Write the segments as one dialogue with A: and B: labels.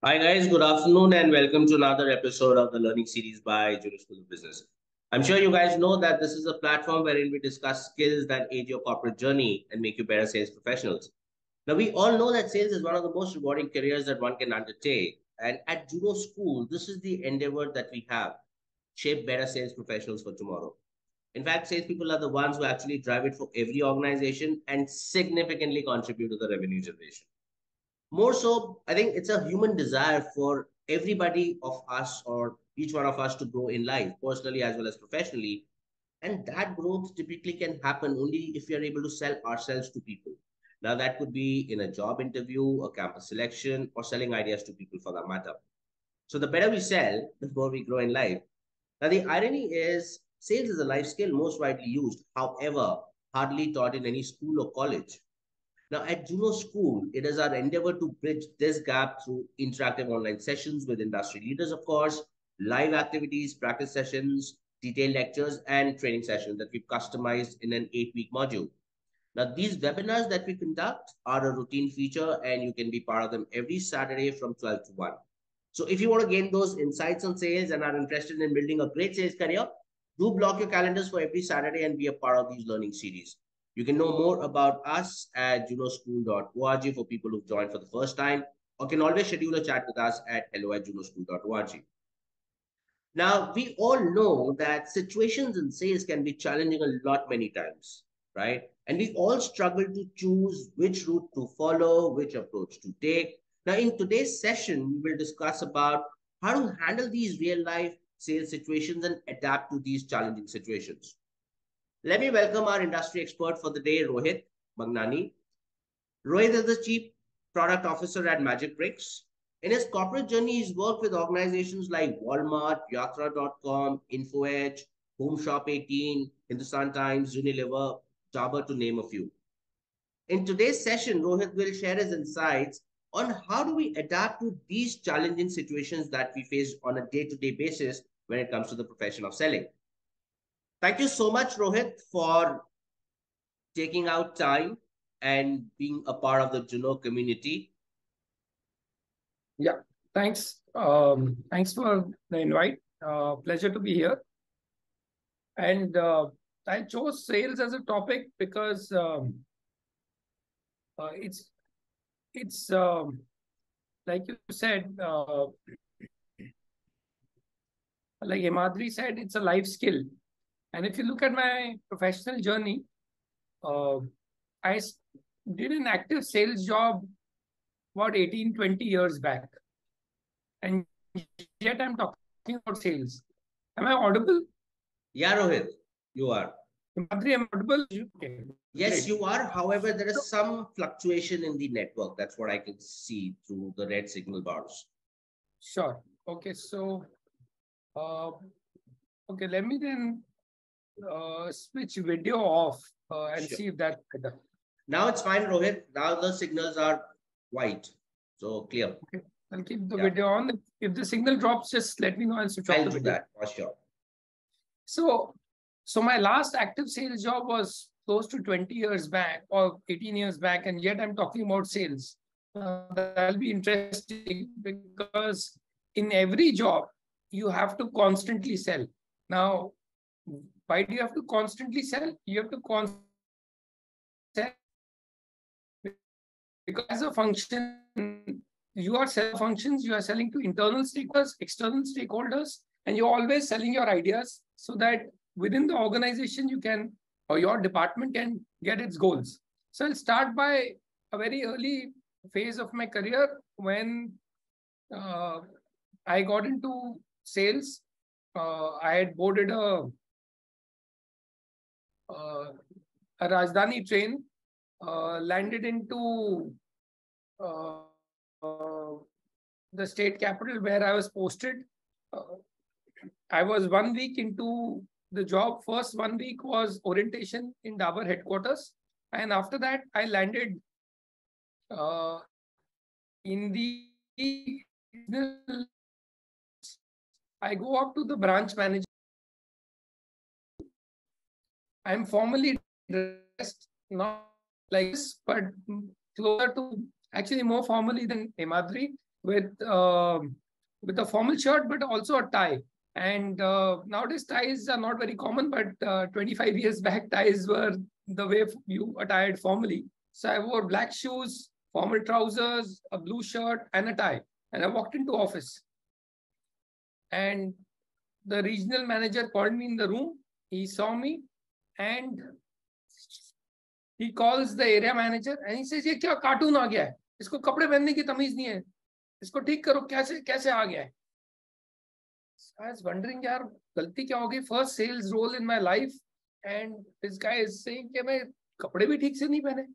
A: Hi guys, good afternoon and welcome to another episode of the learning series by Juno School of Business. I'm sure you guys know that this is a platform wherein we discuss skills that aid your corporate journey and make you better sales professionals. Now, we all know that sales is one of the most rewarding careers that one can undertake. And at Juno School, this is the endeavor that we have shape better sales professionals for tomorrow. In fact, salespeople are the ones who actually drive it for every organization and significantly contribute to the revenue generation. More so, I think it's a human desire for everybody of us or each one of us to grow in life, personally as well as professionally. And that growth typically can happen only if we are able to sell ourselves to people. Now, that could be in a job interview, a campus selection, or selling ideas to people for that matter. So, the better we sell, the more we grow in life. Now, the irony is, sales is a life skill most widely used, however, hardly taught in any school or college. Now, at Juno School, it is our endeavor to bridge this gap through interactive online sessions with industry leaders, of course, live activities, practice sessions, detailed lectures, and training sessions that we've customized in an 8-week module. Now, these webinars that we conduct are a routine feature, and you can be part of them every Saturday from 12 to 1. So, if you want to gain those insights on sales and are interested in building a great sales career, do block your calendars for every Saturday and be a part of these learning series. You can know more about us at junoschool.org for people who've joined for the first time, or can always schedule a chat with us at hello@junoschool.org. Now, we all know that situations in sales can be challenging a lot many times, right? And we all struggle to choose which route to follow, which approach to take. Now, in today's session, we will discuss about how to handle these real life sales situations and adapt to these challenging situations. Let me welcome our industry expert for the day, Rohit Manghnani. Rohit is the Chief Product Officer at Magicbricks. In his corporate journey, he's worked with organizations like Walmart, Yatra.com, InfoEdge, Home Shop 18, Hindustan Times, Unilever, Dabur, to name a few. In today's session, Rohit will share his insights on how do we adapt to these challenging situations that we face on a day-to-day basis when it comes to the profession of selling. Thank you so much, Rohit, for taking out time and being a part of the Juno community.
B: Yeah, thanks. Thanks for the invite. Pleasure to be here. And I chose sales as a topic because it's like you said, like Himadri said, it's a life skill. And if you look at my professional journey, uh, I did an active sales job about 18, 20 years back. And yet I'm talking about sales. Am I audible?
A: Yeah, Rohit, you are.
B: Himadri, am I audible? Okay,
A: Yes,
B: great.
A: you are. However, there is some fluctuation in the network. That's what I can see through the red signal bars.
B: Sure. Okay, so uh, okay, let me then switch video off and
A: Sure.
B: see if that's better.
A: Now it's fine, Rohit. Now the signals are white. So clear.
B: Okay, I'll keep the
A: Yeah,
B: video on. If the signal drops, just let me know. I'll switch off
A: I'll
B: the
A: do
B: video.
A: that for sure.
B: So, so my last active sales job was close to 20 years back or 18 years back, and yet I'm talking about sales. That'll be interesting because in every job, you have to constantly sell. Now, why do you have to constantly sell? You have to constantly sell because as a function, you are selling functions, you are selling to internal stakeholders, external stakeholders, and you're always selling your ideas so that within the organization you can or your department can get its goals. So I'll start by a very early phase of my career when uh, I got into sales. I had boarded uh, a Rajdhani train, landed into the state capital where I was posted. Uh, I was 1 week into the job. First 1 week was orientation in Dabur headquarters. And after that, I landed in the I go up to the branch manager. I'm formally dressed, not like this, but closer to actually more formally than Himadri. with a formal shirt, but also a tie. And nowadays ties are not very common, but 25 years back, ties were the way you attired formally. So I wore black shoes, formal trousers, a blue shirt, and a tie. And I walked into office. And the regional manager called me in the room. He saw me and he calls the area manager and he says, "ये क्या cartoon आ गया है? इसको कपड़े पहनने की तमीज नहीं है. इसको ठीक करो. कैसे कैसे आ गया है?" I was wondering, यार गलती क्या हो गई? First sales role in my life, and this guy is saying कि मैं कपड़े भी ठीक से नहीं पहने.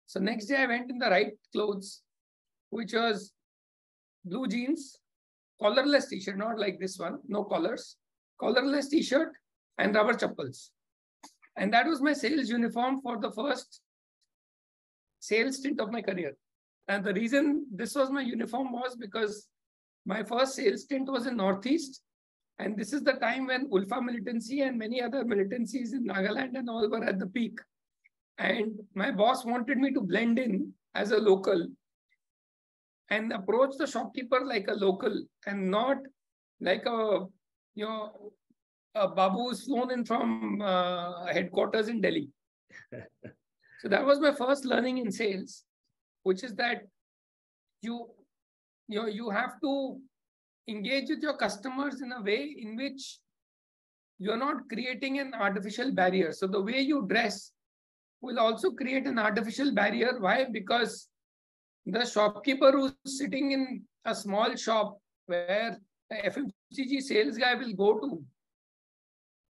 B: So next day I went in the right clothes, which was blue jeans, collarless t-shirt, not like this one, no collars, collarless t-shirt and rubber chappals. And that was my sales uniform for the first sales stint of my career. And the reason this was my uniform was because my first sales stint was in Northeast. And this is the time when Ulfa militancy and many other militancies in Nagaland and all were at the peak. And my boss wanted me to blend in as a local and approach the shopkeeper like a local and not like a, a babu who's flown in from headquarters in Delhi. So that was my first learning in sales, which is that you have to engage with your customers in a way in which you're not creating an artificial barrier. So the way you dress will also create an artificial barrier. Why? Because the shopkeeper who's sitting in a small shop where the FMCG sales guy will go to,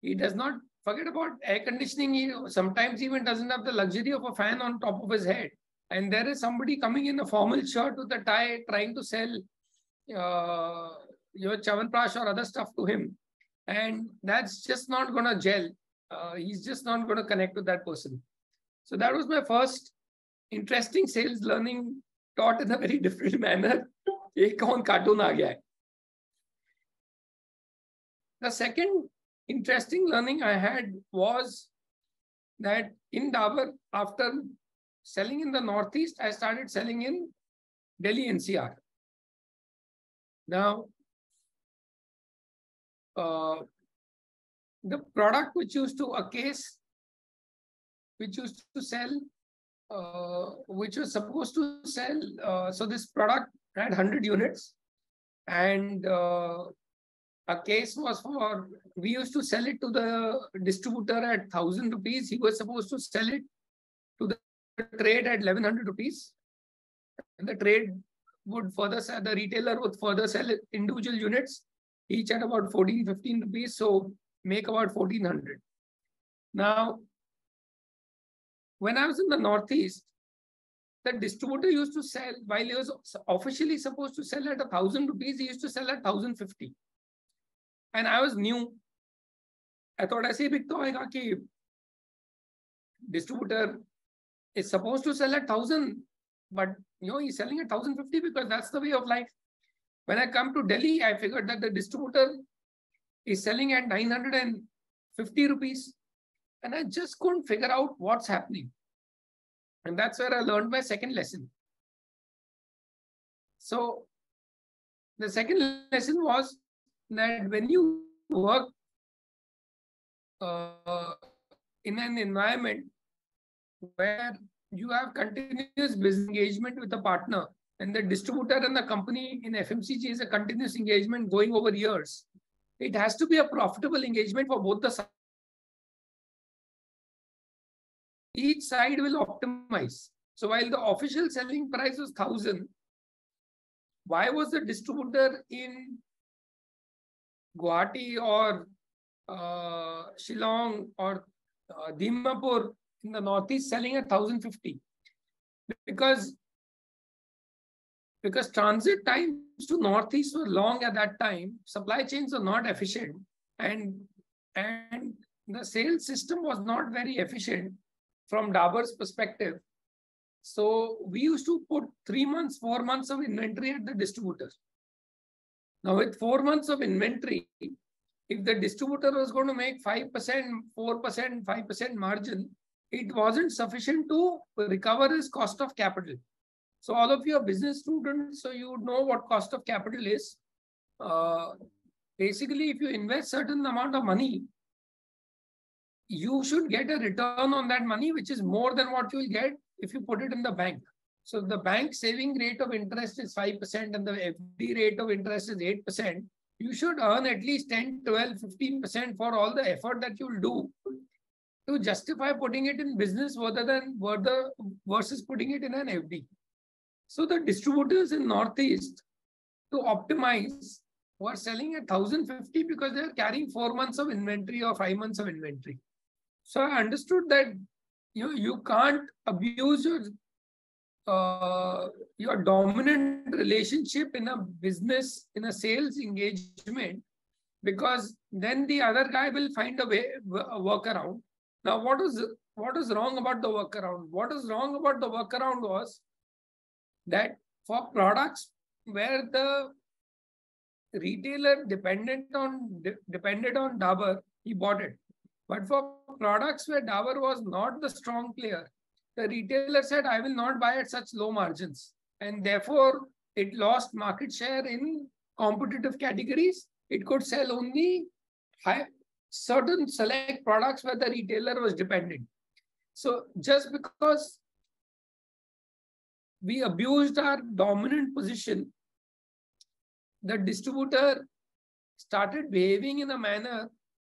B: he does not forget about air conditioning. He sometimes even doesn't have the luxury of a fan on top of his head. And there is somebody coming in a formal shirt with a tie trying to sell your Chavanprash or other stuff to him. And that's just not going to gel. He's just not going to connect with that person. So that was my first interesting sales learning, taught in a very different manner. The second interesting learning I had was that in Dabur, after selling in the Northeast, I started selling in Delhi NCR. Now, the product which used to, a case which used to sell, which was supposed to sell, so this product had 100 units and a case was for, we used to sell it to the distributor at 1,000 rupees. He was supposed to sell it to the trade at 1,100 rupees. And the trade would further sell, the retailer would further sell individual units, each at about 14, 15 rupees. So make about 1,400. Now, when I was in the Northeast, the distributor used to sell, while he was officially supposed to sell at 1,000 rupees, he used to sell at 1,050. And I was new. I thought ऐसे ही बिकता होगा कि distributor is supposed to sell at 1,000, but he's selling at 1,050 because that's the way of life. When I come to Delhi, I figured that the distributor is selling at 950 rupees. And I just couldn't figure out what's happening. And that's where I learned my second lesson. So the second lesson was that when you work in an environment where you have continuous business engagement with a partner, and the distributor and the company in FMCG is a continuous engagement going over years, it has to be a profitable engagement for both the sides. Each side will optimize. So while the official selling price was 1,000, why was the distributor in Guwahati or Shillong or Dimapur in the Northeast selling at 1,050? Because transit times to Northeast were long at that time, supply chains were not efficient, and the sales system was not very efficient from Dabur's perspective. So we used to put 3 months, 4 months of inventory at the distributor. Now with 4 months of inventory, if the distributor was going to make 5%, 4%, 5% margin, it wasn't sufficient to recover his cost of capital. So all of you are business students, so you would know what cost of capital is. Basically, if you invest certain amount of money, you should get a return on that money, which is more than what you will get if you put it in the bank. So the bank saving rate of interest is 5% and the FD rate of interest is 8%. You should earn at least 10, 12, 15% for all the effort that you'll do to justify putting it in business versus putting it in an FD. So the distributors in Northeast, to optimize, were selling at 1,050 because they are carrying 4 months of inventory or 5 months of inventory. So I understood that you can't abuse your dominant relationship in a business, in a sales engagement, because then the other guy will find a workaround. Now, what is wrong about the workaround? What is wrong about the workaround was that for products where the retailer depended on Dabur, he bought it. But for products where Dabur was not the strong player, the retailer said, I will not buy at such low margins. And therefore, it lost market share in competitive categories. It could sell only certain select products where the retailer was dependent. So just because we abused our dominant position, the distributor started behaving in a manner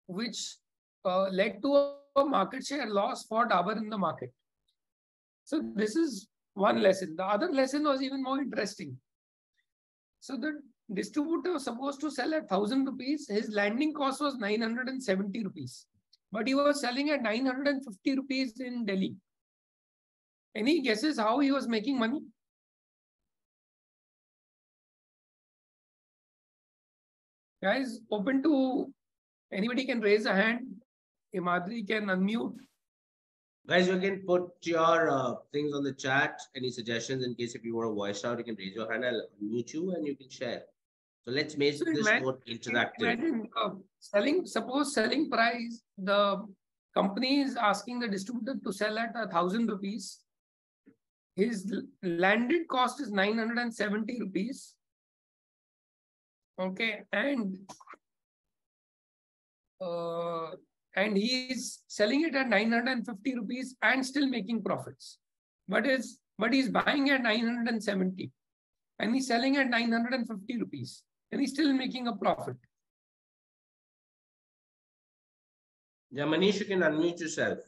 B: which led to a market share loss for Dabur in the market. So this is one lesson. The other lesson was even more interesting. So the distributor was supposed to sell at 1,000 rupees. His landing cost was 970 rupees. But he was selling at 950 rupees in Delhi. Any guesses how he was making money? Guys, open to anybody can raise a hand. Imadri can unmute.
A: Guys, you can put your things on the chat, any suggestions in case if you want to voice out, you can raise your hand, I'll unmute you and you can share. So let's make this more interactive.
B: Imagine selling price, the company is asking the distributor to sell at 1,000 rupees. His landed cost is 970 rupees. Okay, and he is selling it at 950 rupees and still making profits. But he's buying at 970 and he's selling at 950 rupees and he's still making a profit.
A: Yeah, Manish, you can unmute yourself.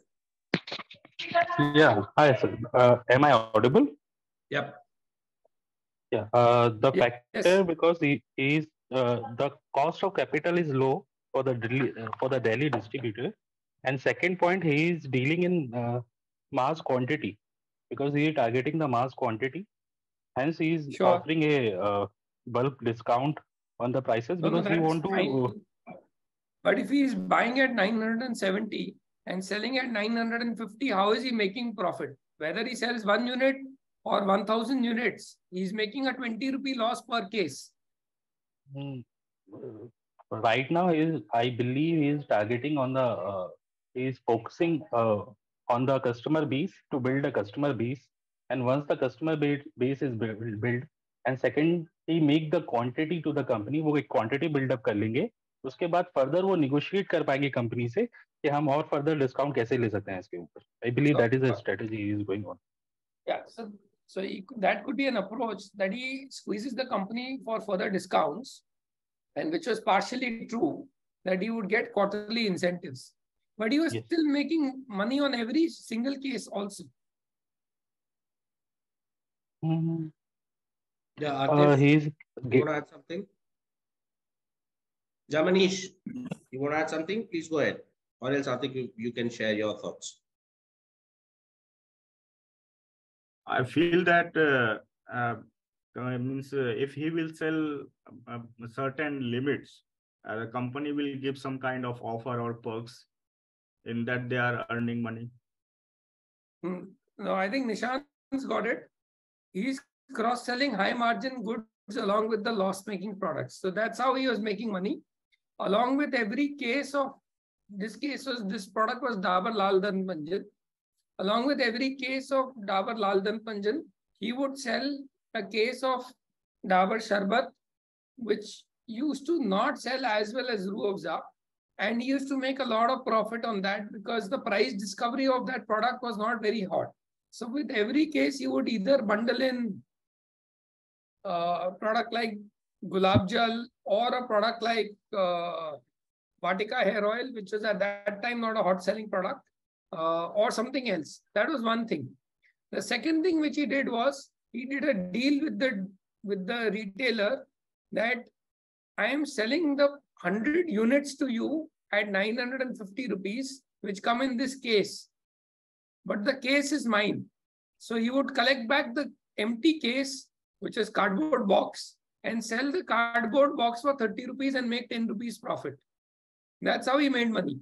C: Yeah, hi sir. Am I audible?
A: Yep.
C: Yeah. The factor because the cost of capital is low for the Delhi distributor, and second point, he is dealing in mass quantity because he is targeting the mass quantity. Hence, he is offering a bulk discount on the prices because he want to.
B: But if he is buying at 970 and selling at 950, how is he making profit? Whether he sells 1 unit or 1,000 units, he's making a 20 rupee loss per case.
C: Right now, I believe he is targeting on he is focusing on the customer base to build a customer base. And once the customer base is built, and second, he make the quantity to the company, वो एक quantity build up कर लेंगे. उसके बाद further वो negotiate कर पाएंगे company से कि हम और further discount कैसे ले सकते हैं इसके ऊपर. I believe that is a strategy he is going on.
B: Yeah, so that could be an approach that he squeezes the company for further discounts, and which was partially true that he would get quarterly incentives, but he was still making money on every single case also.
A: Yeah, Atif, you want to add something? Jamanish, you want to add something? Please go ahead. Or else I think you can share your thoughts.
D: I feel that means if he will sell certain limits, the company will give some kind of offer or perks in that they are earning money.
B: No, I think Nishant's got it. He's cross-selling high margin goods along with the loss-making products. So that's how he was making money. Along with every case of this product was Dabur Lal Dant Manjan. Along with every case of Dabur Lal Dant Manjan, he would sell a case of Dabur Sharbat, which used to not sell as well as Ruh Afza. And he used to make a lot of profit on that because the price discovery of that product was not very hot. So with every case, you would either bundle in a product like Gulab Jal or a product like Vatika hair oil, which was at that time not a hot selling product, or something else. That was one thing. The second thing which he did was he did a deal with the retailer that I am selling the 100 units to you at 950 rupees, which come in this case. But the case is mine. So he would collect back the empty case, which is cardboard box, and sell the cardboard box for 30 rupees and make 10 rupees profit. That's how he made money.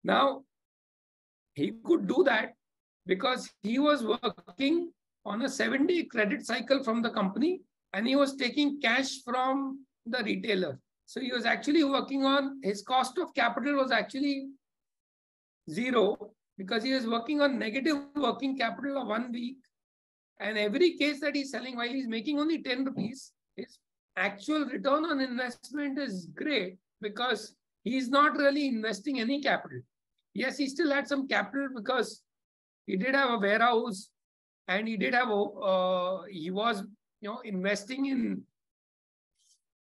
B: Now, he could do that because he was working on a 7-day credit cycle from the company and he was taking cash from the retailer. So he was actually working on, his cost of capital was actually zero because he was working on negative working capital of 1 week. And every case that he's selling while he's making only 10 rupees, his actual return on investment is great because he's not really investing any capital. Yes, he still had some capital because he did have a warehouse and he did have he was investing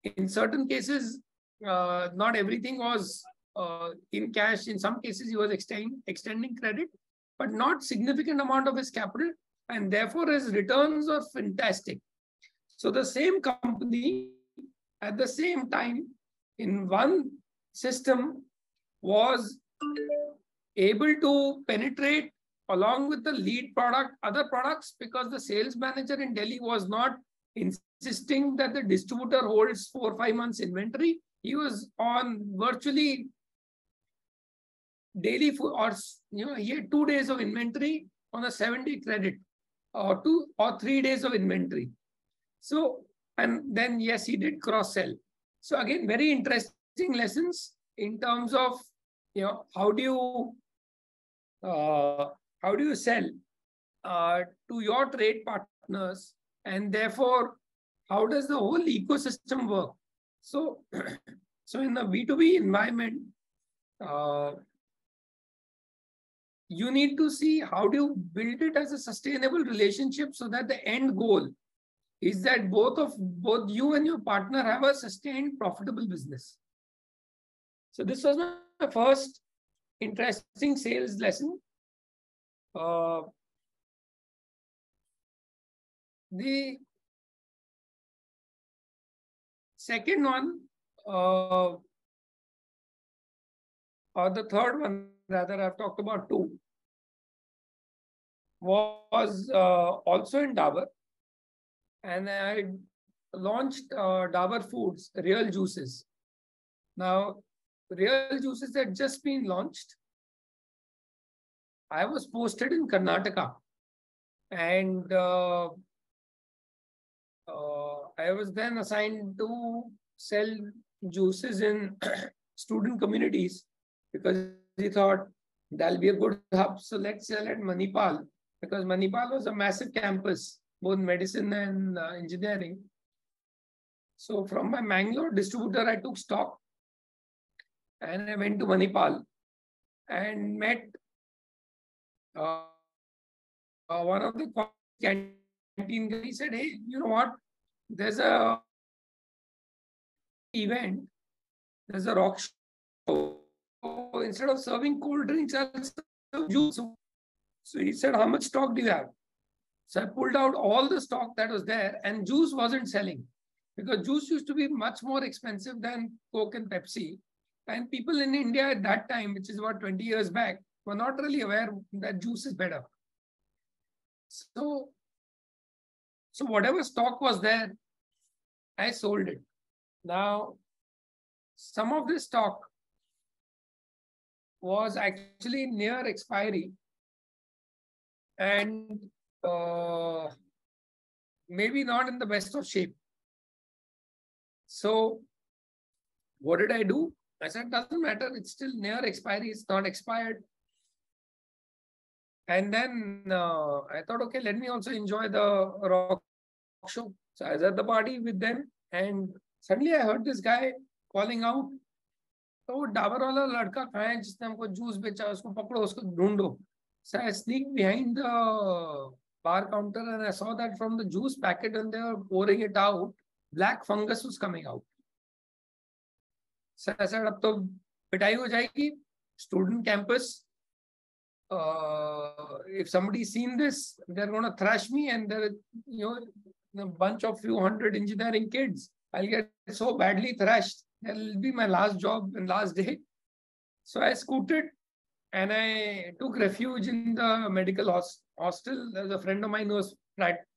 B: in certain cases. Not everything was in cash. In some cases he was extending credit, but not significant amount of his capital, and therefore his returns are fantastic. So the same company at the same time in one system was able to penetrate along with the lead product, other products, because the sales manager in Delhi was not insisting that the distributor holds 4 or 5 months inventory. He was on virtually daily, or he had 2 days of inventory on a 7-day credit, or 2 or 3 days of inventory. So, and then yes, he did cross sell. So again, very interesting lessons in terms of how do you sell to your trade partners, and therefore how does the whole ecosystem work. So so in the B2B environment, you need to see how do you build it as a sustainable relationship so that the end goal is that both you and your partner have a sustained profitable business. So this was my first interesting sales lesson. The second one, or the third one rather, I've talked about 2, was also in Dabur, and I launched Dabur Foods Real Juices. Now, Real Juices had just been launched. I was posted in Karnataka, and I was then assigned to sell juices in student communities because he thought that'll be a good hub. So let's sell at Manipal, because Manipal was a massive campus, both medicine and engineering. So from my Mangalore distributor, I took stock and I went to Manipal and met one of the canteen guys. He said, hey, you know what? There's a event, there's a rock show. So instead of serving cold drinks, I'll serve juice. So he said, how much stock do you have? So I pulled out all the stock that was there, and juice wasn't selling because juice used to be much more expensive than Coke and Pepsi. And people in India at that time, which is about 20 years back, were not really aware that juice is better. So whatever stock was there, I sold it. Now, some of this stock was actually near expiry, and maybe not in the best of shape. So what did I do? I said, doesn't matter. It's still near expiry. It's not expired. And then I thought, okay, let me also enjoy the rock show. So I was at the party with them, and suddenly I heard this guy calling out, तो वो डाबर वाला लड़का कहाँ है जिसने हमको juice बेचा, उसको पकड़ो, उसको ढूंढो. So I sneaked behind the bar counter and I saw that from the juice packet when they were pouring it out, black fungus was coming out. So I said, अब तो पिटाई हो जाएगी, student campus. If somebody's seen this, they're going to thrash me, and there, a bunch of few hundred engineering kids. I'll get so badly thrashed. That'll be my last job and last day. So I scooted and I took refuge in the medical hostel. There's a friend of mine who was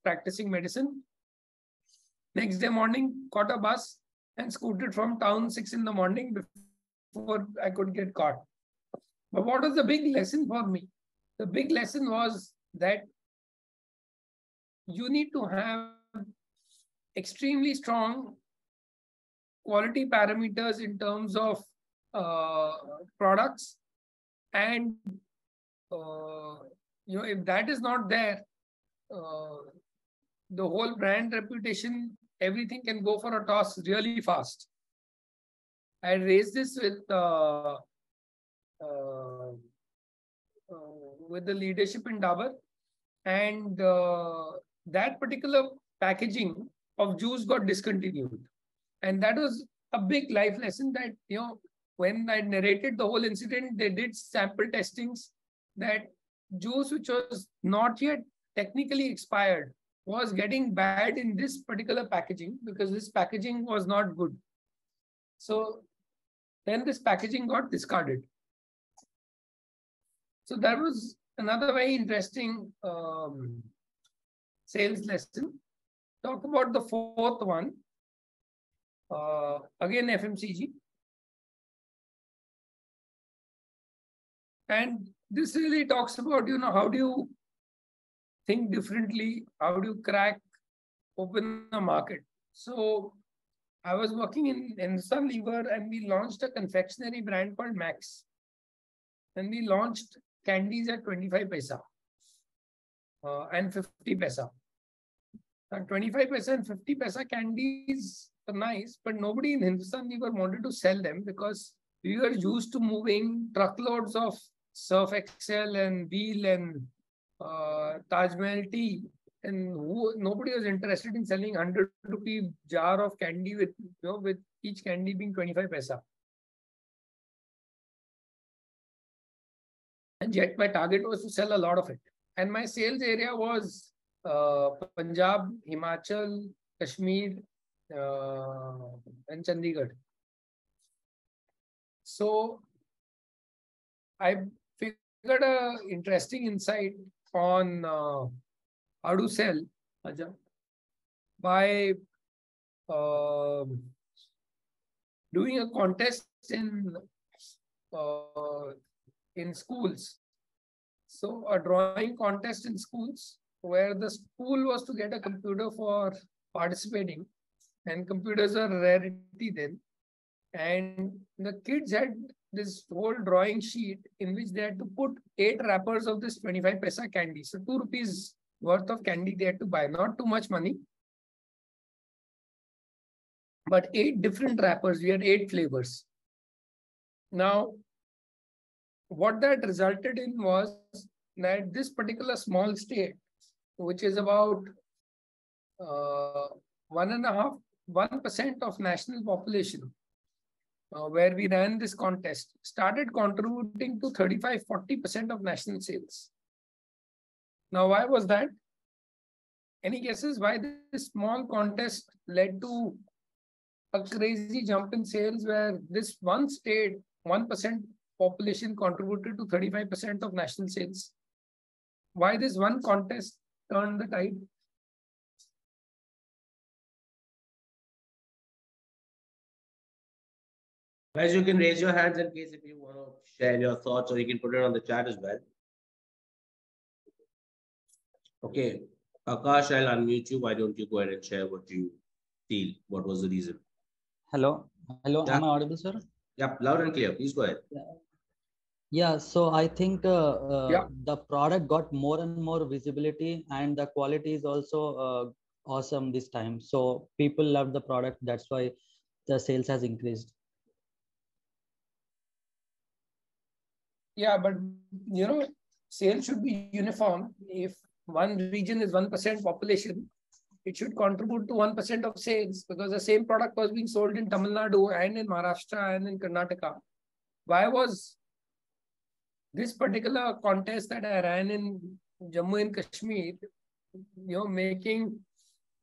B: practicing medicine. Next day morning, caught a bus and scooted from town 6 in the morning before I could get caught. But what was the big lesson for me? The big lesson was that you need to have extremely strong quality parameters in terms of products, and if that is not there, the whole brand reputation, everything can go for a toss really fast. I raised this with the leadership in Dabur, and that particular packaging of juice got discontinued. And that was a big life lesson that, when I narrated the whole incident, they did sample testings that juice which was not yet technically expired was getting bad in this particular packaging because this packaging was not good. So then this packaging got discarded. So that was another very interesting sales lesson. Talk about the fourth one. Again, FMCG. And this really talks about, how do you think differently? How do you crack open a market? So I was working in Hindustan Lever and we launched a confectionery brand called Max. And we launched candies at 25 paisa and 50 paisa. Now 25 paisa and 50 paisa candies are nice, but nobody in Hindustan Lever wanted to sell them because we were used to moving truckloads of Surf Excel and Wheel and Taj Mahal tea, and nobody was interested in selling 100 rupee jar of candy with each candy being 25 paisa. And yet my target was to sell a lot of it. And my sales area was Punjab, Himachal, Kashmir, and Chandigarh. So I figured an interesting insight on how to sell by doing a contest in schools. So a drawing contest in schools where the school was to get a computer for participating, and computers are a rarity then. And the kids had this whole drawing sheet in which they had to put 8 wrappers of this 25 paisa candy. So 2 rupees worth of candy they had to buy, not too much money, but 8 different wrappers. We had 8 flavors. Now, what that resulted in was that this particular small state, which is about 1% of national population, where we ran this contest, started contributing to 35-40% of national sales. Now, why was that? Any guesses why this small contest led to a crazy jump in sales where this one state, 1% population contributed to 35% of national sales? Why this one contest turned the tide?
A: Guys, you can raise your hands in case if you want to share your thoughts, or you can put it on the chat as well. Okay, Akash, I'll unmute you. Why don't you go ahead and share what you feel? What was the reason?
E: Hello.
A: Yeah.
E: Am I audible, sir?
A: Yeah, loud and clear. Please go ahead.
E: Yeah. Yeah, so I think
B: Yeah.
E: the product got more and more visibility, and the quality is also awesome this time. So people love the product. That's why the sales has increased.
B: Yeah, but sales should be uniform. If one region is 1% population, it should contribute to 1% of sales, because the same product was being sold in Tamil Nadu and in Maharashtra and in Karnataka. Why was this particular contest that I ran in Jammu and Kashmir, making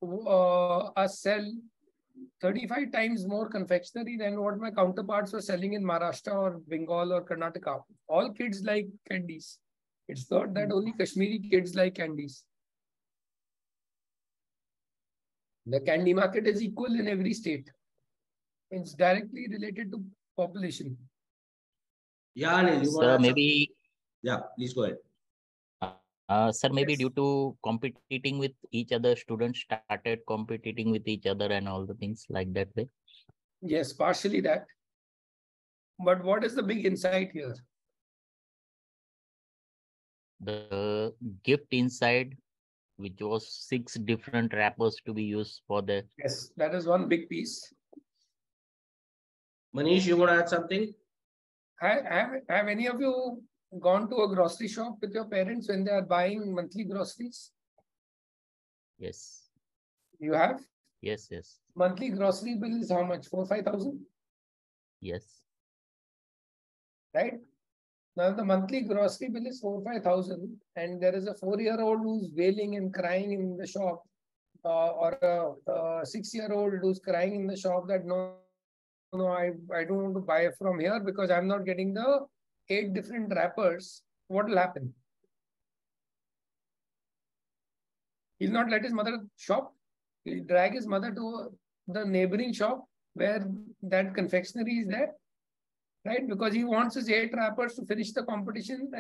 B: us sell 35 times more confectionery than what my counterparts were selling in Maharashtra or Bengal or Karnataka? All kids like candies. It's not that only Kashmiri kids like candies. The candy market is equal in every state. It's directly related to population.
A: Yeah, Anil, you want to
F: So
A: add something?
F: maybe,
A: Yeah, please go ahead.
F: sir, maybe
B: Yes.
F: due to competing with each other, students started competing with each other and all the things like that way.
B: Yes, partially that. But what is the big insight here?
F: The gift inside, which was 6 different wrappers to be used for the.
B: Yes, that is one big piece.
A: Manish, you want to add something?
B: Have any of you gone to a grocery shop with your parents when they are buying monthly groceries?
F: Yes,
B: You have?
F: yes,
B: Monthly grocery bill is how much? 4,000-5,000,
F: yes.
B: right? Now the monthly grocery bill is 4,000-5,000, and there is a 4-year-old who's wailing and crying in the shop, or a 6-year-old who's crying in the shop that I don't want to buy from here because I'm not getting the 8 different wrappers. What will happen? He'll not let his mother shop. He'll drag his mother to the neighboring shop where that confectionery is there, right? Because he wants his 8 wrappers to finish the competition.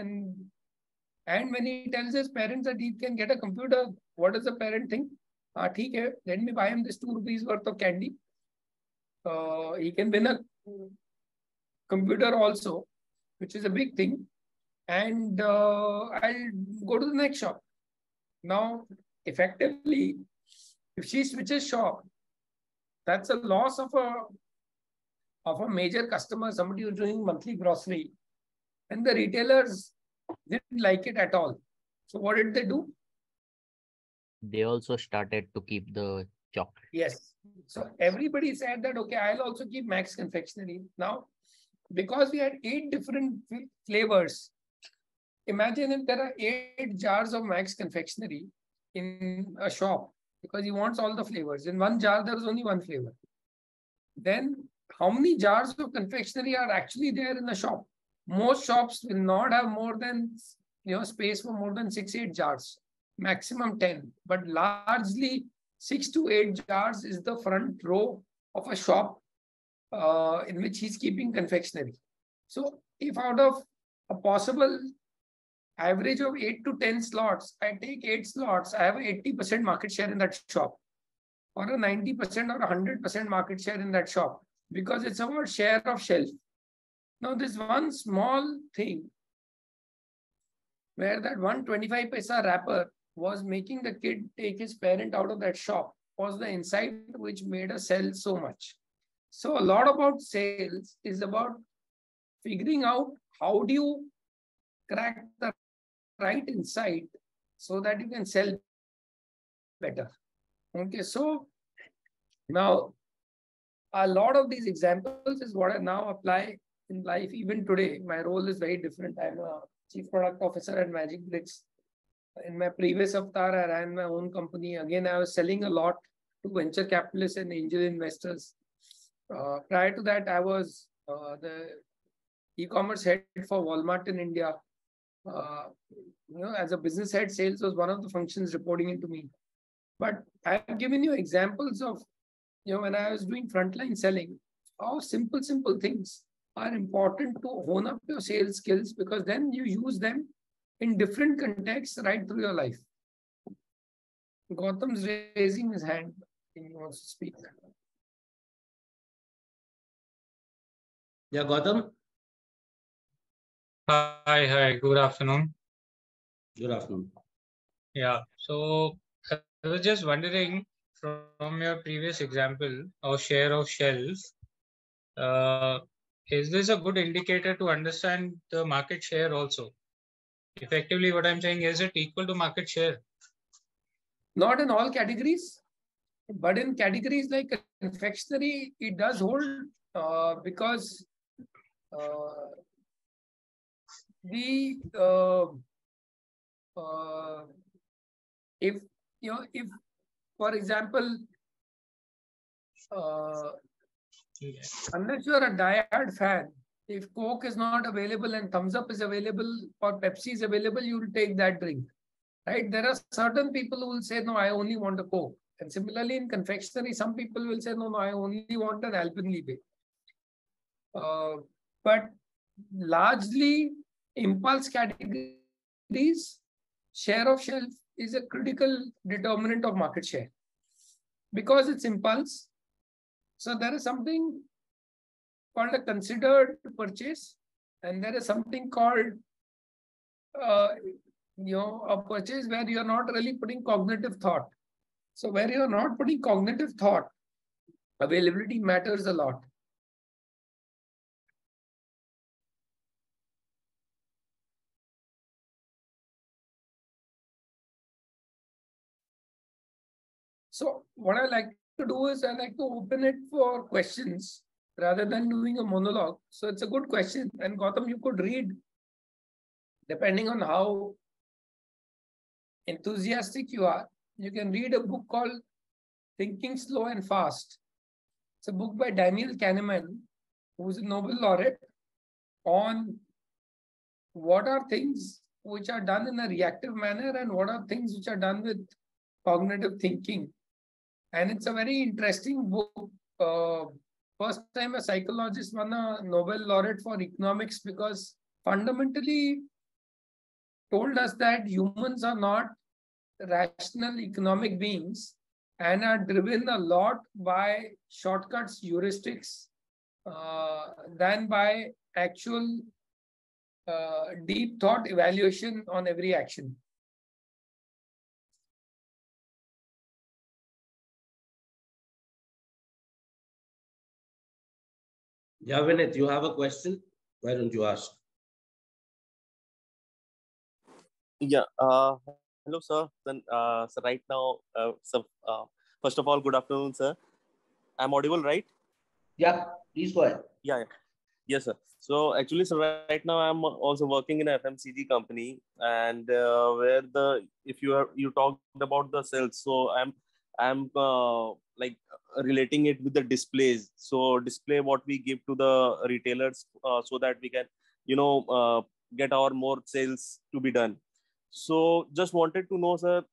B: And when he tells his parents that he can get a computer, what does the parent think? ठीक है, let me buy him this 2 rupees worth of candy. He can win a computer also, which is a big thing. And I'll go to the next shop. Now, effectively, if she switches shop, that's a loss of a major customer, somebody who's doing monthly grocery. And the retailers didn't like it at all. So what did they do?
F: They also started to keep the chocolate.
B: Yes. So everybody said that, okay, I'll also keep Max Confectionery. Now, because we had 8 different flavors, imagine if there are 8 jars of Max Confectionery in a shop, because he wants all the flavors. In one jar, there is only one flavor. Then how many jars of confectionery are actually there in the shop? Most shops will not have more than space for more than 6-8 jars, maximum 10. But largely 6 to 8 jars is the front row of a shop in which he's keeping confectionery. So if out of a possible average of 8 to 10 slots, I take 8 slots, I have 80% market share in that shop, or a 90% or 100% market share in that shop, because it's about share of shelf. Now, this one small thing where that 125 paisa wrapper was making the kid take his parent out of that shop was the insight which made us sell so much. So a lot about sales is about figuring out how do you crack the right insight so that you can sell better. Okay, so now a lot of these examples is what I now apply in life. Even today, my role is very different. I'm a chief product officer at Magicbricks. In my previous avatar, I ran my own company. Again, I was selling a lot to venture capitalists and angel investors. Prior to that, I was the e-commerce head for Walmart in India. As a business head, sales was one of the functions reporting into me. But I've given you examples of, when I was doing frontline selling, how simple things are important to hone up your sales skills, because then you use them in different contexts right through your life. Gautam's raising his hand. He wants to speak.
A: Yeah, Gautam?
G: Hi, good afternoon.
A: Good afternoon.
G: Yeah, so I was just wondering from your previous example of share of shelf, uh, is this a good indicator to understand the market share also? Effectively, what I'm saying, is it equal to market share?
B: Not in all categories, but in categories like confectionery, it does hold because uh, the uh, if if for example uh, unless you're a diehard fan, if Coke is not available and Thumbs Up is available or Pepsi is available, you will take that drink, right? There are certain people who will say, no, I only want a Coke. And similarly, in confectionery, some people will say, no, I only want an Alpenlibe. But largely, impulse categories, share of shelf is a critical determinant of market share because it's impulse. So there is something called a considered purchase, and there is something called uh, a purchase where you're not really putting cognitive thought. So where you're not putting cognitive thought, availability matters a lot. So what I like to do is I like to open it for questions rather than doing a monologue. So it's a good question. And Gautam, you could read, depending on how enthusiastic you are, you can read a book called Thinking Slow and Fast. It's a book by Daniel Kahneman, who's a Nobel laureate, on what are things which are done in a reactive manner and what are things which are done with cognitive thinking. And it's a very interesting book. Uh, First time a psychologist won a Nobel laureate for economics because fundamentally told us that humans are not rational economic beings and are driven a lot by shortcuts, heuristics, than by actual deep thought evaluation on every action.
A: Yeah, Vinit, you have a question? Why don't you ask?
H: Yeah. Hello, sir. Then, so right now, first of all, good afternoon, sir. I'm audible, right?
A: Yeah, please go ahead.
H: Yeah. Yes, sir. So actually, so right now I'm also working in a FMCG company, and where you talked about the sales, so I'm like relating it with the displays. So display what we give to the retailers, so that we can get our more sales to be done. So just wanted to know, sir,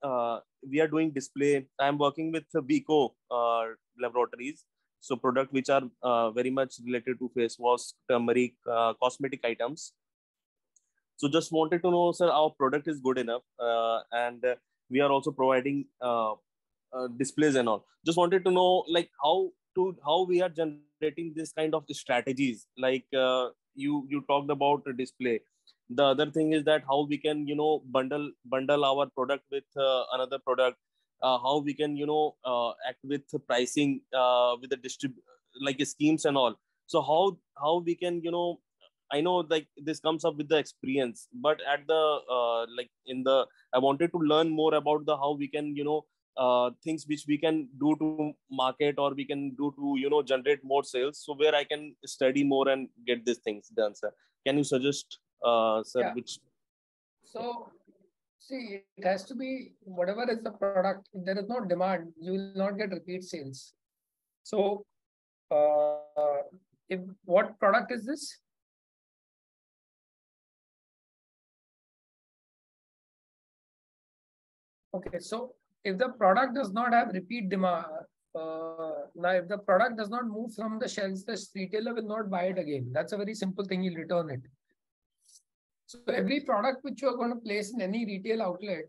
H: we are doing display. I'm working with Vico Laboratories, so product which are very much related to face wash, turmeric, cosmetic items. So just wanted to know, sir, our product is good enough, and we are also providing displays and all. Just wanted to know, like, how we are generating this kind of strategies. Like, you talked about a display. The other thing is that how we can bundle our product with another product. How we can act with pricing, with the like schemes and all. So how we can I know like this comes up with the experience, but at the like in the I wanted to learn more about the how we can things which we can do to market, or we can do to generate more sales. So where I can study more and get these things done, sir. Can you suggest, sir,
B: Yeah.
H: which?
B: So, see, it has to be whatever is the product. If there is no demand, you will not get repeat sales. So, if what product is this? Okay, so if the product does not have repeat demand, now if the product does not move from the shelves, the retailer will not buy it again. That's a very simple thing. He'll return it. So every product which you are going to place in any retail outlet.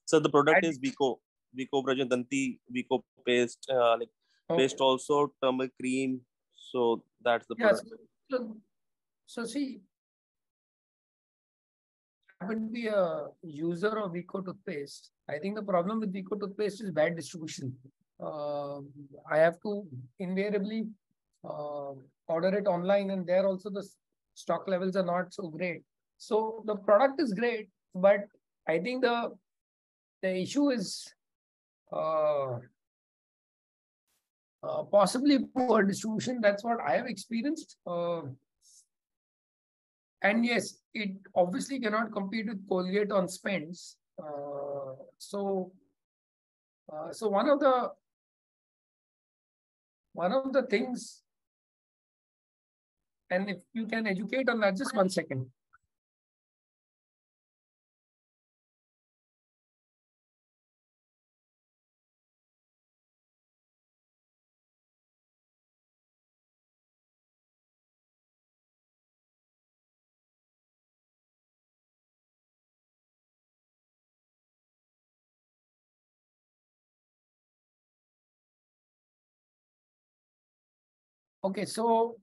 H: So the product is Vico Brajadanti, Vico paste, like paste also, turmeric cream. So that's the product.
B: So see, happen to be a user of Vico toothpaste. I think the problem with Vico toothpaste is bad distribution. I have to invariably order it online, and there also the stock levels are not so great. So the product is great, but I think the issue is possibly poor distribution. That's what I have experienced. And yes, it obviously cannot compete with Colgate on spends. So one of the things, and if you can educate on that, just 1 second. Okay, so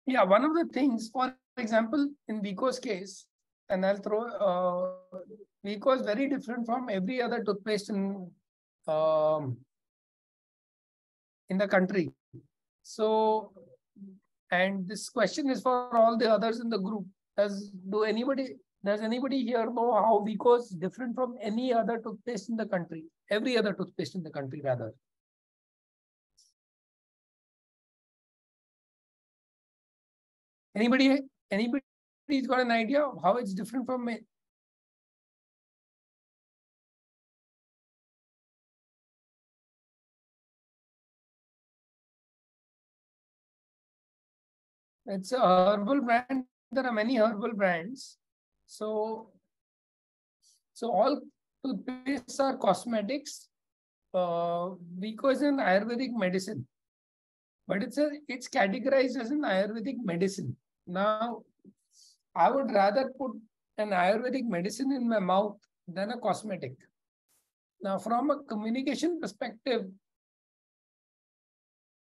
B: yeah, one of the things, for example, in Vico's case, and I'll throw Vico is very different from every other toothpaste in the country. So, and this question is for all the others in the group. Does anybody here know how Vico is different from any other toothpaste in the country? Every other toothpaste in the country, rather. Anybody's got an idea of how it's different from it? It's a herbal brand. There are many herbal brands. So all toothpastes are cosmetics. Vico is an Ayurvedic medicine, but it's categorized as an Ayurvedic medicine. Now, I would rather put an Ayurvedic medicine in my mouth than a cosmetic. Now, from a communication perspective,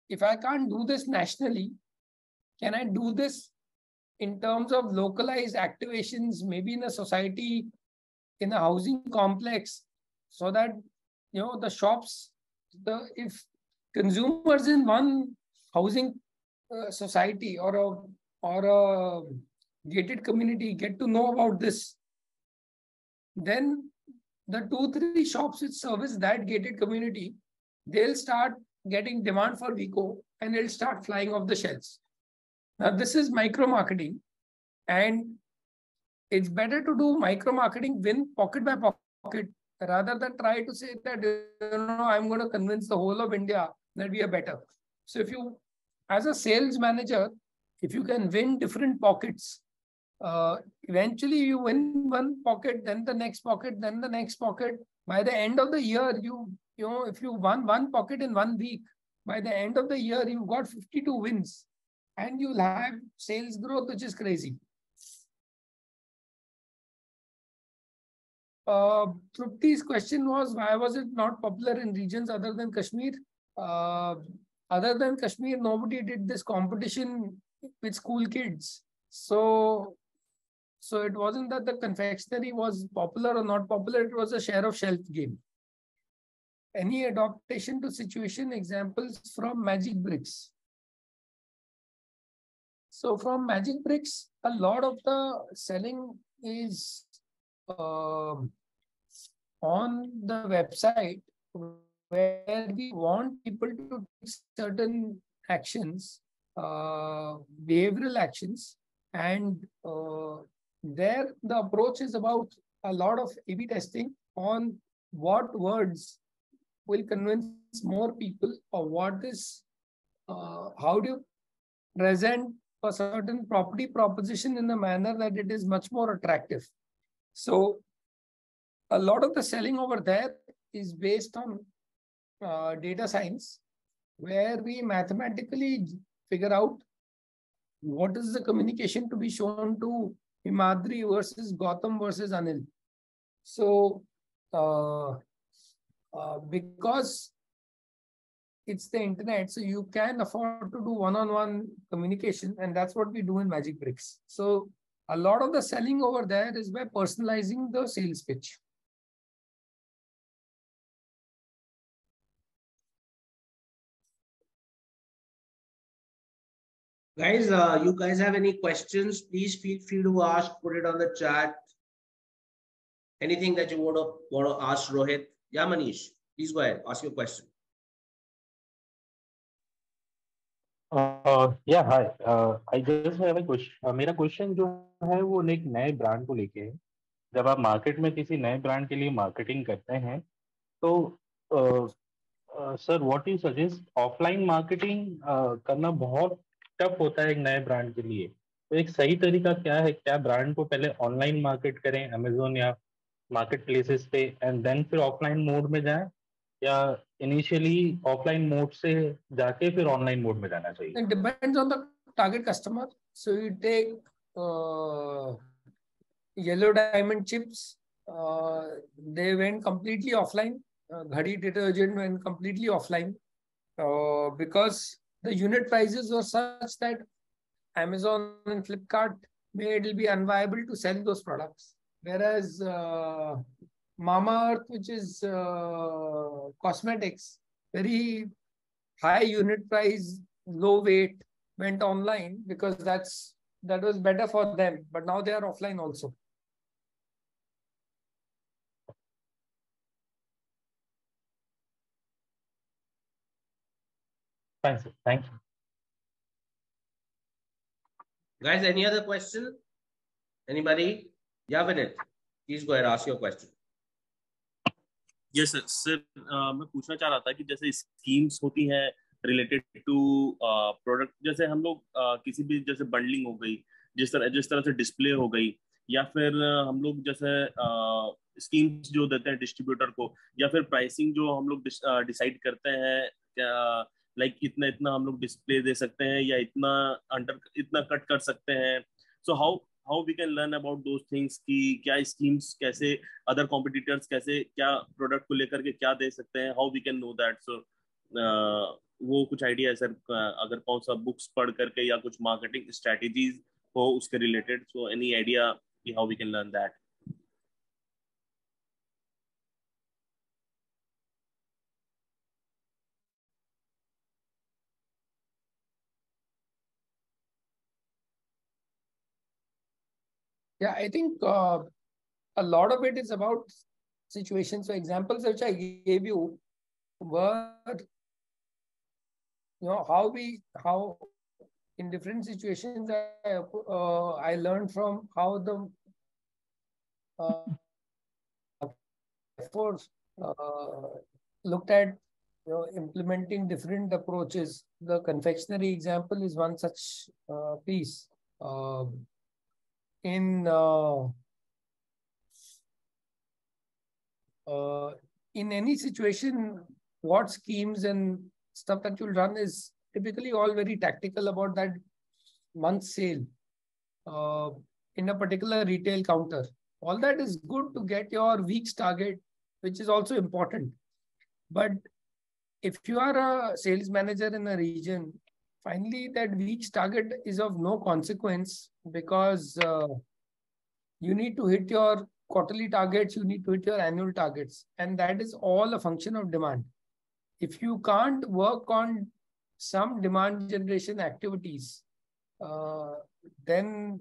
B: if I can't do this nationally, can I do this in terms of localized activations, maybe in a society, in a housing complex, so that the shops, if consumers in one housing society or a gated community get to know about this, then the 2-3 shops which service that gated community, they'll start getting demand for Vico and it'll start flying off the shelves. Now, this is micro marketing, and it's better to do micro marketing, win pocket by pocket, rather than try to say that I'm going to convince the whole of India that we are better. So if you, as a sales manager, if you can win different pockets, eventually you win one pocket, then the next pocket, then the next pocket. By the end of the year, if you won one pocket in 1 week, by the end of the year, you've got 52 wins. And you'll have sales growth, which is crazy. Trupti's question was, why was it not popular in regions other than Kashmir? Other than Kashmir, nobody did this competition with school kids. So it wasn't that the confectionery was popular or not popular, it was a share of shelf game. Any adaptation to situation examples from Magicbricks? So from Magicbricks, a lot of the selling is on the website, where we want people to take certain actions, behavioral actions, and there the approach is about a lot of A/B testing on what words will convince more people, or what is, how do you present a certain property proposition in a manner that it is much more attractive. So a lot of the selling over there is based on data science, where we mathematically figure out what is the communication to be shown to Himadri versus Gautam versus Anil. So because it's the internet, so you can afford to do one-on-one communication, and that's what we do in Magicbricks. So A lot of the selling over there is by personalizing the sales pitch.
A: Guys, you guys have any questions? Please feel free to ask. Put it on the chat. Anything that you want to ask Rohit? Yeah, Manish, please go ahead. Ask your question.
C: या hi I just have a question मेरा question जो है वो एक नए brand को लेके है जब आप मार्केट में किसी नए ब्रांड के लिए मार्केटिंग करते हैं तो sir what you suggest offline marketing करना बहुत टफ होता है एक नए ब्रांड के लिए तो एक सही तरीका क्या है क्या ब्रांड को पहले ऑनलाइन मार्केट करें अमेजोन या मार्केट प्लेसेस पे एंड देन फिर ऑफलाइन मोड में जाएं या इनिशियली ऑफलाइन मोड से जाके फिर ऑनलाइन मोड में जाना चाहिए
B: It depends on the target customer. So you take yellow diamond chips. They went completely offline. Ghadi detergent went completely offline because the unit prices were such that Amazon and Flipkart made it will be unviable to sell those products. Whereas Mama Earth, which is cosmetics, very high unit price, low weight, went online because that was better for them. But now they are offline also.
C: Fine, sir. Thank you.
A: Guys, any other question? Anybody? Yeah, Vinit, please go ahead. Ask your question.
H: Yes sir मैं पूछना चाह रहा था कि जैसे schemes होती हैं related to product जैसे हम लोग किसी भी जैसे बंडलिंग हो गई जिस तरह से डिस्प्ले हो गई या फिर हम लोग जैसे स्कीम्स जो देते हैं डिस्ट्रीब्यूटर को या फिर प्राइसिंग जो हम लोग डिसाइड करते हैं क्या लाइक इतना इतना हम लोग डिस्प्ले दे सकते हैं या इतना कट कर सकते हैं so how we can learn about those things कि क्या स्कीम्स कैसे अदर कॉम्पिटिटर्स कैसे क्या प्रोडक्ट को लेकर के क्या दे सकते हैं how we can know that so वो कुछ आइडिया है सर अगर कौन सा बुक्स पढ़ करके या कुछ मार्केटिंग स्ट्रेटेजीज हो उसके रिलेटेड सो एनी आइडिया कि how we can learn that
B: Yeah, I think a lot of it is about situations. So examples which I gave you were, how in different situations I learned from how the force looked at implementing different approaches. The confectionery example is one such piece. In any situation, what schemes and stuff that you'll run is typically all very tactical about that month's sale in a particular retail counter. All that is good to get your week's target, which is also important. But if you are a sales manager in a region, finally that week's target is of no consequence because you need to hit your quarterly targets, you need to hit your annual targets, and that is all a function of demand. If you can't work on some demand generation activities, then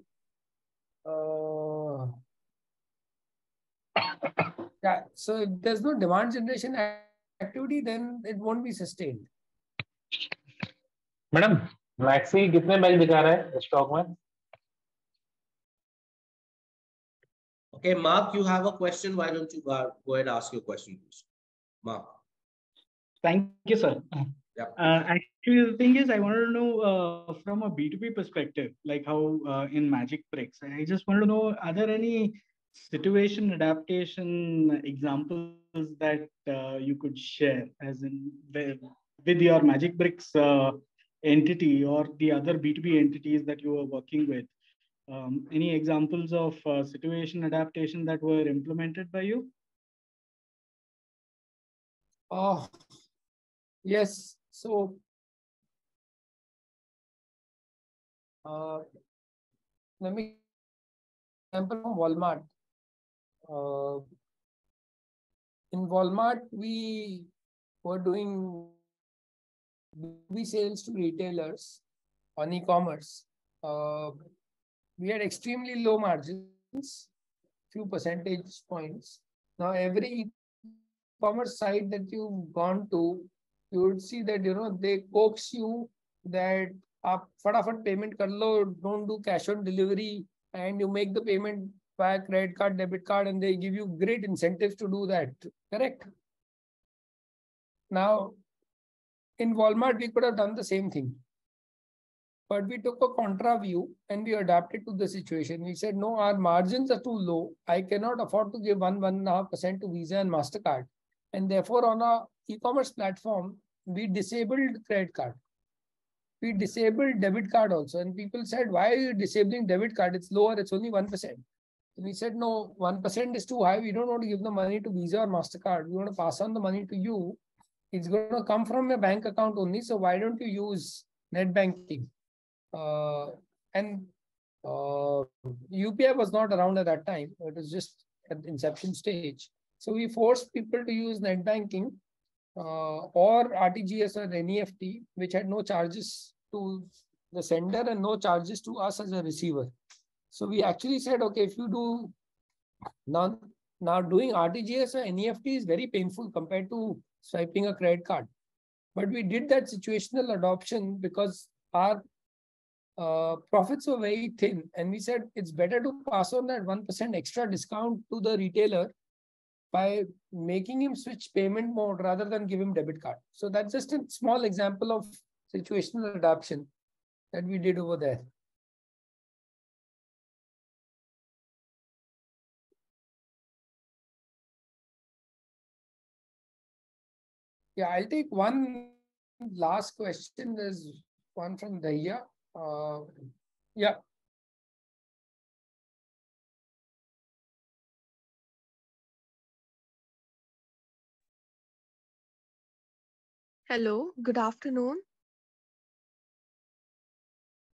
B: yeah, so if there's no demand generation activity, then it won't be sustained.
C: Madam maxi कितने bag दिखा रहा है stock में
A: Okay, Mark, you have a question. Why don't you go ahead and ask your question, please? Mark.
I: Thank you, sir.
A: Yeah.
I: Actually, the thing is, I wanted to know from a B2B perspective, like how in Magicbricks, I just wanted to know, are there any situation adaptation examples that you could share as in with your Magicbricks entity or the other B2B entities that you were working with? Any examples of situation adaptation that were implemented by you?
B: Yes. So let me example from Walmart. In Walmart, we were doing B2B sales to retailers on e-commerce. We had extremely low margins, few percentage points. Now, every e-commerce site that you've gone to, you would see that, they coax you that आप फटाफट payment कर लो, don't do cash on delivery, and you make the payment by credit card, debit card, and they give you great incentives to do that. Correct? Now, in Walmart, we could have done the same thing. But we took a contra view and we adapted to the situation. We said, no, our margins are too low. I cannot afford to give 1.5% to Visa and MasterCard. And therefore, on our e-commerce platform, we disabled credit card. We disabled debit card also. And people said, why are you disabling debit card? It's lower, it's only 1%. We said, no, 1% is too high. We don't want to give the money to Visa or MasterCard. We want to pass on the money to you. It's going to come from your bank account only. So why don't you use net banking? UPI was not around at that time. It was just at the inception stage. So we forced people to use net banking or RTGS or NEFT, which had no charges to the sender and no charges to us as a receiver. So we actually said, okay, if you do now doing RTGS or NEFT is very painful compared to swiping a credit card. But we did that situational adoption because our profits were very thin. And we said it's better to pass on that 1% extra discount to the retailer by making him switch payment mode rather than give him debit card. So that's just a small example of situational adoption that we did over there. Yeah, I'll take one last question. There's one from Daya. Yeah.
J: Hello, good afternoon.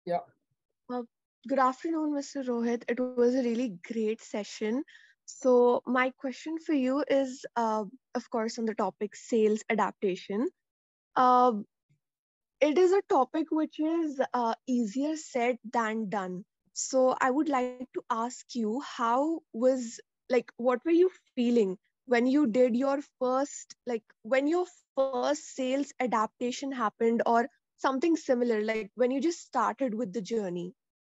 B: Yeah.
J: Good afternoon, Mr. Rohit. It was a really great session. So my question for you is, of course, on the topic sales adaptation. It is a topic which is easier said than done. So I would like to ask you, what were you feeling when you did your first, when your first sales adaptation happened or something similar, like when you just started with the journey?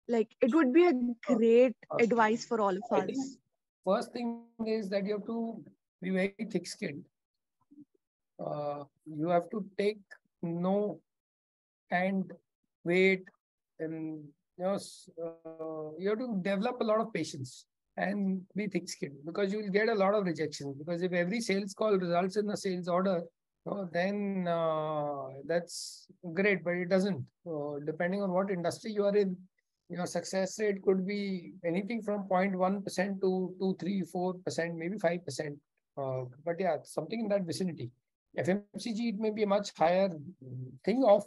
J: Like, it would be a great advice for all of
B: I
J: us.
B: think first thing is that you have to be very thick-skinned. You have to take no and wait, and you have to develop a lot of patience and be thick-skinned, because you will get a lot of rejection. Because if every sales call results in a sales order, then that's great, but it doesn't. Depending on what industry you are in, your success rate could be anything from 0.1% to 2, 3, 4%, maybe 5%. But yeah, something in that vicinity. FMCG, it may be a much higher thing of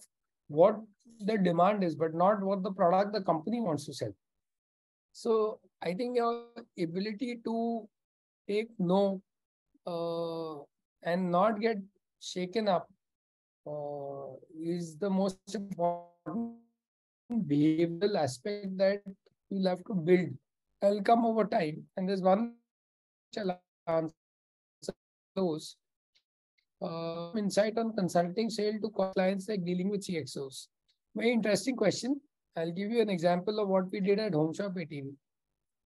B: what the demand is, but not what the product the company wants to sell. So I think your ability to take no and not get shaken up is the most important behavioral aspect that you'll have to build. I'll come over time. And there's one which I'll answer those. Insight on consulting sale to clients, like dealing with CXOs. Very interesting question. I'll give you an example of what we did at Home Shop 18.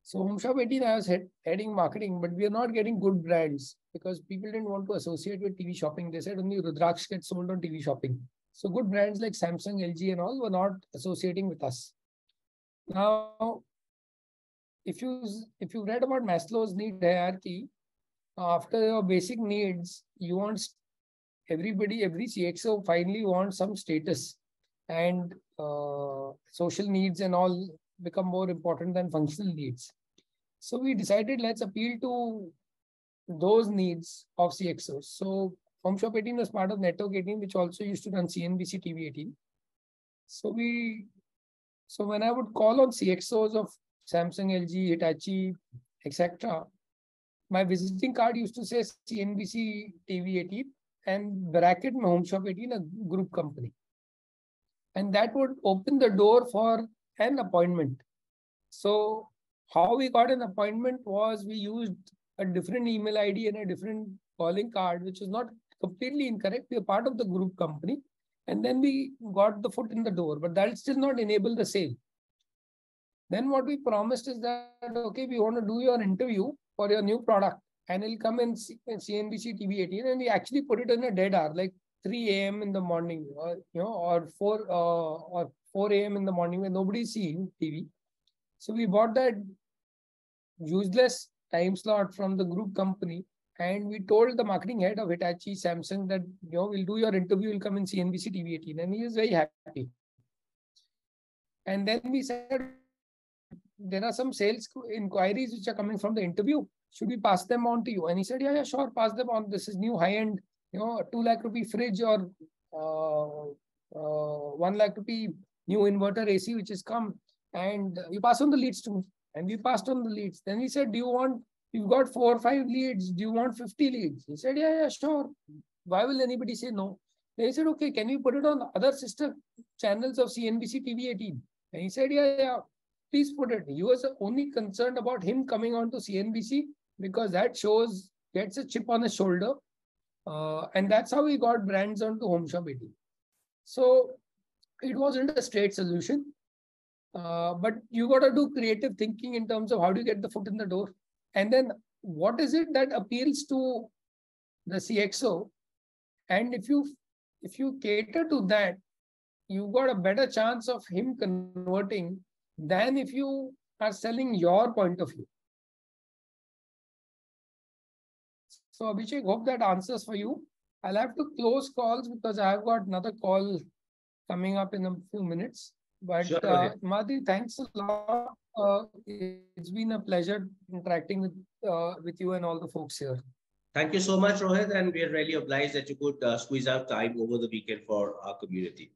B: So Home Shop 18, I was heading marketing, but we are not getting good brands because people didn't want to associate with TV shopping. They said only Rudraksh gets sold on TV shopping. So good brands like Samsung, LG and all were not associating with us. Now, if you read about Maslow's need hierarchy, after your basic needs, you want every CXO finally wants some status, and social needs and all become more important than functional needs. So we decided, let's appeal to those needs of CXOs. So Home Shop 18 was part of Network 18, which also used to run CNBC TV 18. So when I would call on CXOs of Samsung, LG, Hitachi, etc., my visiting card used to say CNBC TV 18 and bracket my Home Shop 18, a group company. And that would open the door for an appointment. So how we got an appointment was we used a different email ID and a different calling card, which is not completely incorrect. We are part of the group company. And then we got the foot in the door, but that still not enable the sale. Then what we promised is that, okay, we want to do your interview for your new product and it'll come in CNBC TV 18, and we actually put it in a dead hour, like 3 a.m. in the morning, or 4 a.m. in the morning when nobody's seeing TV. So we bought that useless time slot from the group company, and we told the marketing head of Hitachi, Samsung that, we'll do your interview, will come in CNBC TV 18, and he is very happy. And then we said, there are some sales inquiries which are coming from the interview. Should we pass them on to you? And he said, yeah, sure, pass them on. This is new high-end, 2 lakh rupee fridge or 1 lakh rupee new inverter AC which has come. And you pass on the leads to me. And we passed on the leads. Then he said, you've got 4 or 5 leads. Do you want 50 leads? He said, yeah, sure. Why will anybody say no? Then he said, okay, can we put it on other sister channels of CNBC TV 18? And he said, yeah. Please put it. He was only concerned about him coming on to CNBC because that gets a chip on his shoulder. And that's how we got brands onto Home Shop 18. So it wasn't a straight solution. But you got to do creative thinking in terms of how do you get the foot in the door. And then what is it that appeals to the CXO? And if you cater to that, you've got a better chance of him converting than if you are selling your point of view. So Abhishek, hope that answers for you. I'll have to close calls because I've got another call coming up in a few minutes. But
A: Sure,
B: Madhi, thanks a lot. It's been a pleasure interacting with you and all the folks here.
A: Thank you so much, Rohit, and we are really obliged that you could squeeze out time over the weekend for our community.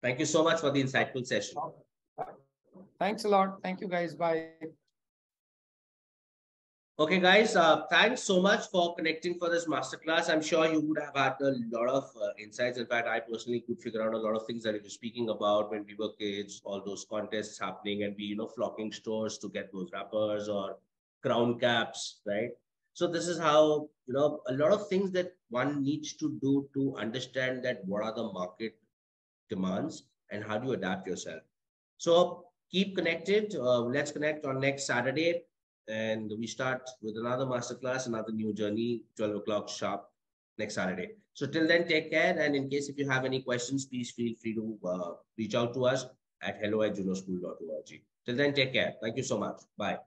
A: Thank you so much for the insightful session.
B: Thanks a lot. Thank you, guys. Bye.
A: Okay, guys, thanks so much for connecting for this masterclass. I'm sure you would have had a lot of insights. In fact, I personally could figure out a lot of things that you were speaking about when we were kids, all those contests happening and we, flocking stores to get those wrappers or crown caps, right? So this is how, a lot of things that one needs to do to understand that what are the market demands and how do you adapt yourself. So keep connected. Let's connect on next Saturday. And we start with another masterclass, another new journey, 12 o'clock sharp next Saturday. So till then, take care. And in case if you have any questions, please feel free to reach out to us at hello@junoschool.org. Till then, take care. Thank you so much. Bye.